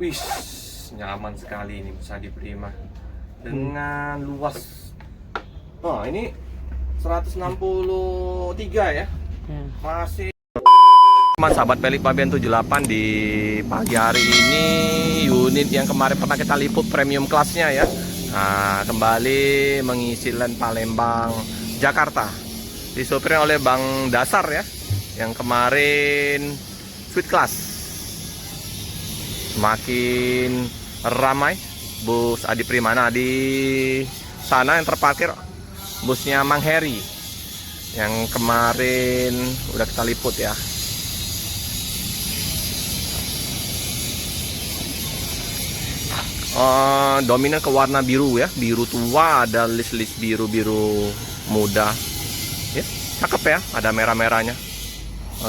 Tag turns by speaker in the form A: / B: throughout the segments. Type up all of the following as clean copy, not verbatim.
A: Wih, nyaman sekali ini bus Adi Prima dengan luas. Oh, ini 163 ya. Masih sahabat Pelik Pabean 78 di pagi hari ini unit yang kemarin pernah kita liput premium kelasnya ya. Nah, kembali mengisi LAN Palembang Jakarta. Disupirin oleh Bang Dasar ya. Yang kemarin Sweet Class. Semakin ramai bus Adi Prima. Nah, di sana yang terparkir busnya Mang Heri yang kemarin udah kita liput ya. Dominan ke warna biru ya, biru tua, ada list-list biru-biru muda ya, cakep ya, ada merah-merahnya,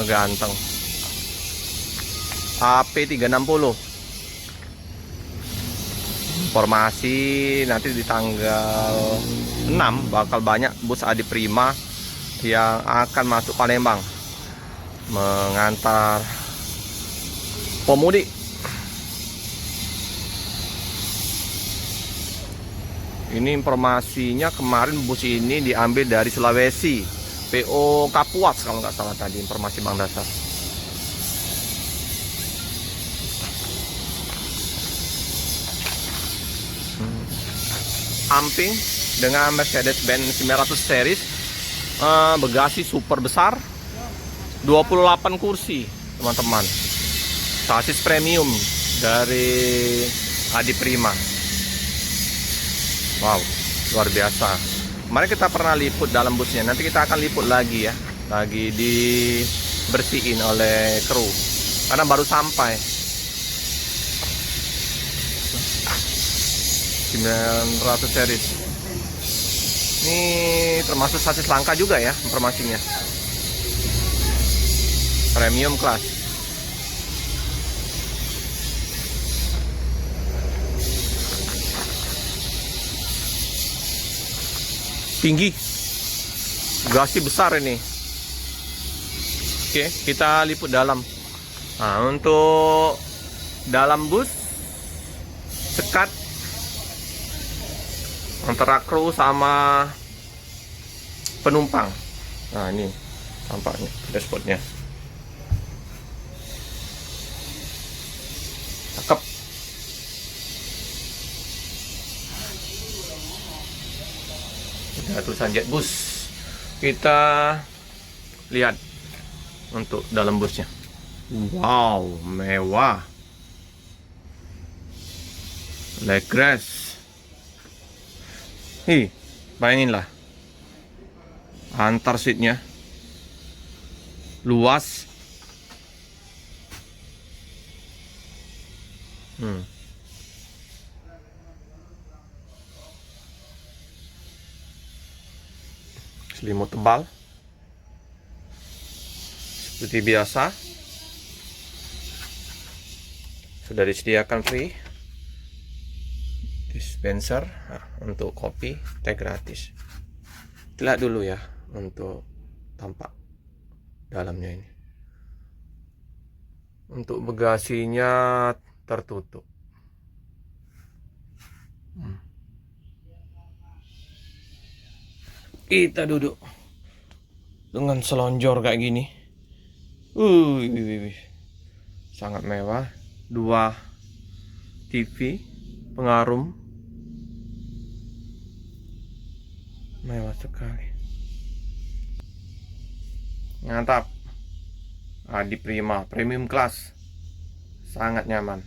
A: ganteng. AP360. Informasi nanti di tanggal 6 bakal banyak bus Adi Prima yang akan masuk Palembang mengantar pemudik. Ini informasinya kemarin bus ini diambil dari Sulawesi, PO Kapuas kalau nggak salah tadi informasi Bang Dasar. Amping dengan Mercedes-Benz 900 series, bagasi super besar, 28 kursi teman-teman, sasis premium dari Adi Prima. Wow, luar biasa. Kemarin kita pernah liput dalam busnya, nanti kita akan liput lagi ya, lagi dibersihin oleh kru karena baru sampai. 900 series ini termasuk sasis langka juga ya, informasinya premium class. Tinggi, bagasi besar ini. Oke, kita liput dalam. Nah, untuk dalam bus sekat antara kru sama penumpang. Nah, ini tampaknya dashboardnya cakep. Ada tulisan Jetbus. Kita lihat untuk dalam busnya. Wow, mewah. Legras. Bayanginlah antar seatnya luas. Selimut tebal seperti biasa, sudah disediakan free dispenser. Nah, untuk kopi teh gratis. Lihat dulu ya untuk tampak dalamnya ini. Untuk bagasinya tertutup. Kita duduk dengan selonjor kayak gini. Sangat mewah. 2 TV pengarum, mewah sekali, mantap. Adi Prima premium class, sangat nyaman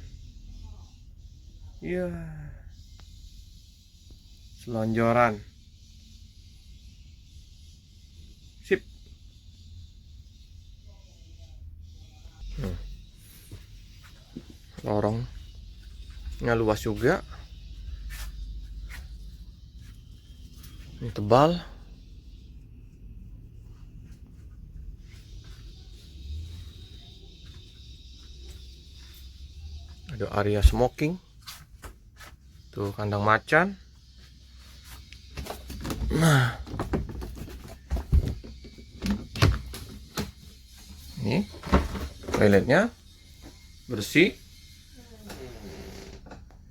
A: ya. Selonjoran sip. Lorongnya luas juga. Ini tebal. Ada area smoking. Tuh kandang macan. Nah, ini toiletnya bersih.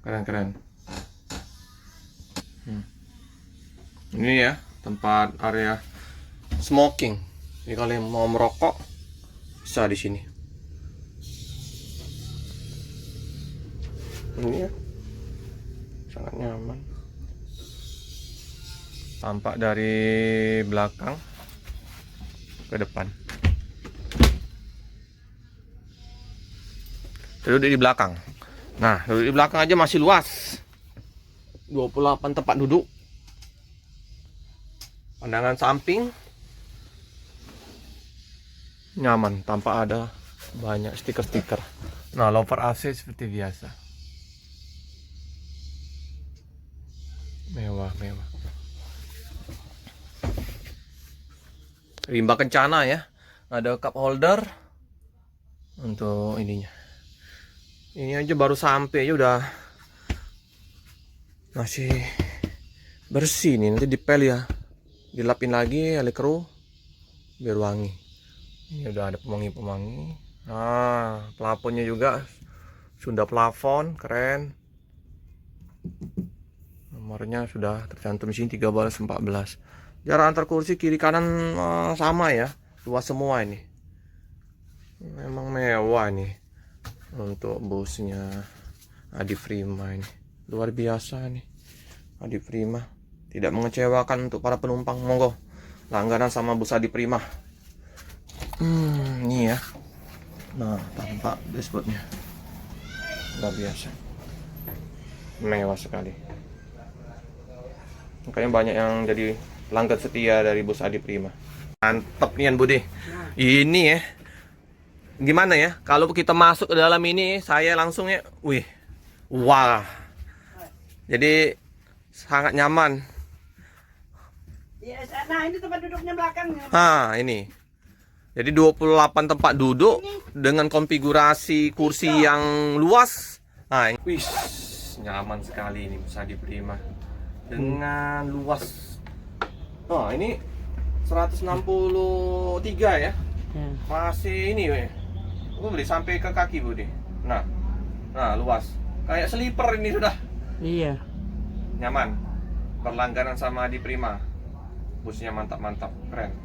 A: Keren-keren. Ini ya tempat area smoking. Jadi kalau yang mau merokok bisa di sini. Ini ya sangat nyaman. Tampak dari belakang ke depan. Duduk di belakang. Nah, duduk di belakang aja masih luas. 28 tempat duduk. Pandangan samping nyaman tanpa ada banyak stiker-stiker. Nah, lover AC seperti biasa. Mewah. Rimba kencana ya. Ada cup holder untuk ininya. Ini aja baru sampai aja udah masih bersih nih. Nanti dipel ya. Dilapin lagi Elecro biar wangi. Ini udah ada pewangi-pewangi. Nah, plafonnya juga sudah plafon, keren. Nomornya sudah tercantum di sini 1314. Jarak antar kursi kiri kanan sama ya, luas semua ini. Memang mewah nih untuk busnya Adi Prima ini. Luar biasa nih Adi Prima. Tidak mengecewakan untuk para penumpang. Monggo langganan sama bus Adi Prima. Ini ya. Nah, tampak dashboardnya luar biasa, mewah sekali. Makanya banyak yang jadi pelanggan setia dari bus Adi Prima. Mantep nih Budi. Ini ya, gimana ya kalau kita masuk ke dalam ini, saya langsung ya, wah, jadi sangat nyaman.
B: Nah, ini tempat duduknya belakangnya.
A: Nah, ini. Jadi 28 tempat duduk dengan konfigurasi kursi yang luas. Nah, wih, nyaman sekali ini bus Adi Prima. Dengan luas. Oh, ini 163 ya. Masih ini weh. Beli sampai ke kaki, Budi. Nah, luas. Kayak sleeper ini sudah.
B: Iya.
A: Nyaman. Berlangganan sama Adi Prima. Busnya mantap-mantap, keren.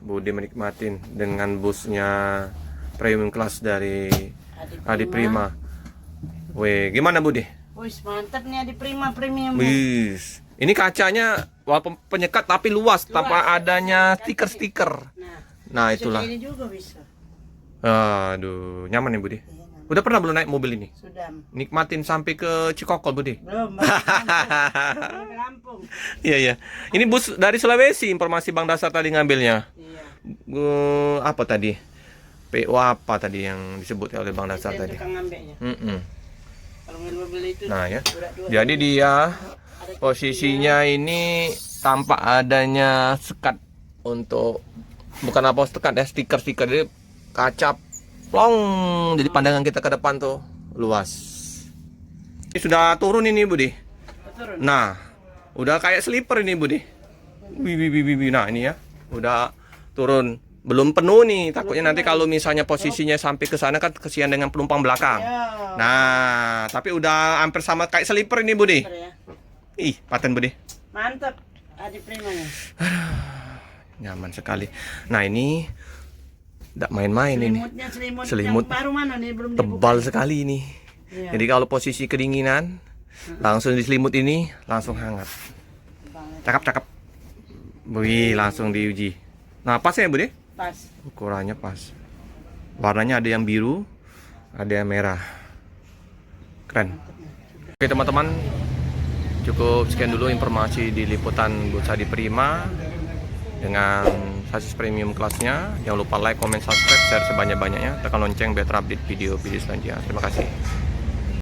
A: Budi menikmatin dengan busnya premium class dari Adi Prima. Weh, gimana Budi?
B: Wih, mantap nih Adi Prima premium.
A: Wis. Ini kacanya walaupun penyekat tapi luas tanpa adanya stiker-stiker. Nah, itulah.
B: Ini juga bisa.
A: Aduh, nyaman nih Budi. Udah pernah belum naik mobil ini?
B: Sudah.
A: Nikmatin sampai ke Cikokol Budi?
B: Belum. Ke Lampung.
A: Iya. Ini bus dari Sulawesi, informasi Bang Dasar tadi ngambilnya.
B: Iya.
A: Apa tadi? PO apa tadi yang disebut oleh Bang Dasar tadi?
B: Tukang ngambilnya. Kalau mobil itu.
A: Nah ya. Jadi dia posisinya ini tanpa adanya sekat untuk, bukan apa sekat ya, stiker-stiker, jadi kaca plong, jadi pandangan kita ke depan tuh luas. Ini sudah turun ini Budi.
B: Turun.
A: Nah, udah kayak sleeper ini Budi. Nah ini ya, udah turun. Belum penuh nih, takutnya nanti kalau misalnya posisinya sampai ke sana kan kesian dengan penumpang belakang.
B: Ya.
A: Nah, tapi udah hampir sama kayak sleeper ini Budi.
B: Ya.
A: Ih, paten Budi.
B: Mantap Adi Primanya.
A: Nyaman sekali. Nah ini tidak main-main ini.
B: Selimut yang baru mana nih, belum
A: tebal sekali ini.
B: Iya.
A: Jadi kalau posisi kedinginan langsung di selimut ini langsung hangat. Cakep. Wih, langsung diuji. Nah, pas ya Budi?
B: Pas.
A: Ukurannya pas. Warnanya ada yang biru, ada yang merah. Keren. Oke teman-teman, cukup sekian dulu informasi di liputan bus Adi Prima dengan sasis premium kelasnya. Jangan lupa like, comment, subscribe, share sebanyak-banyaknya, tekan lonceng biar terupdate video-video selanjutnya. Terima kasih.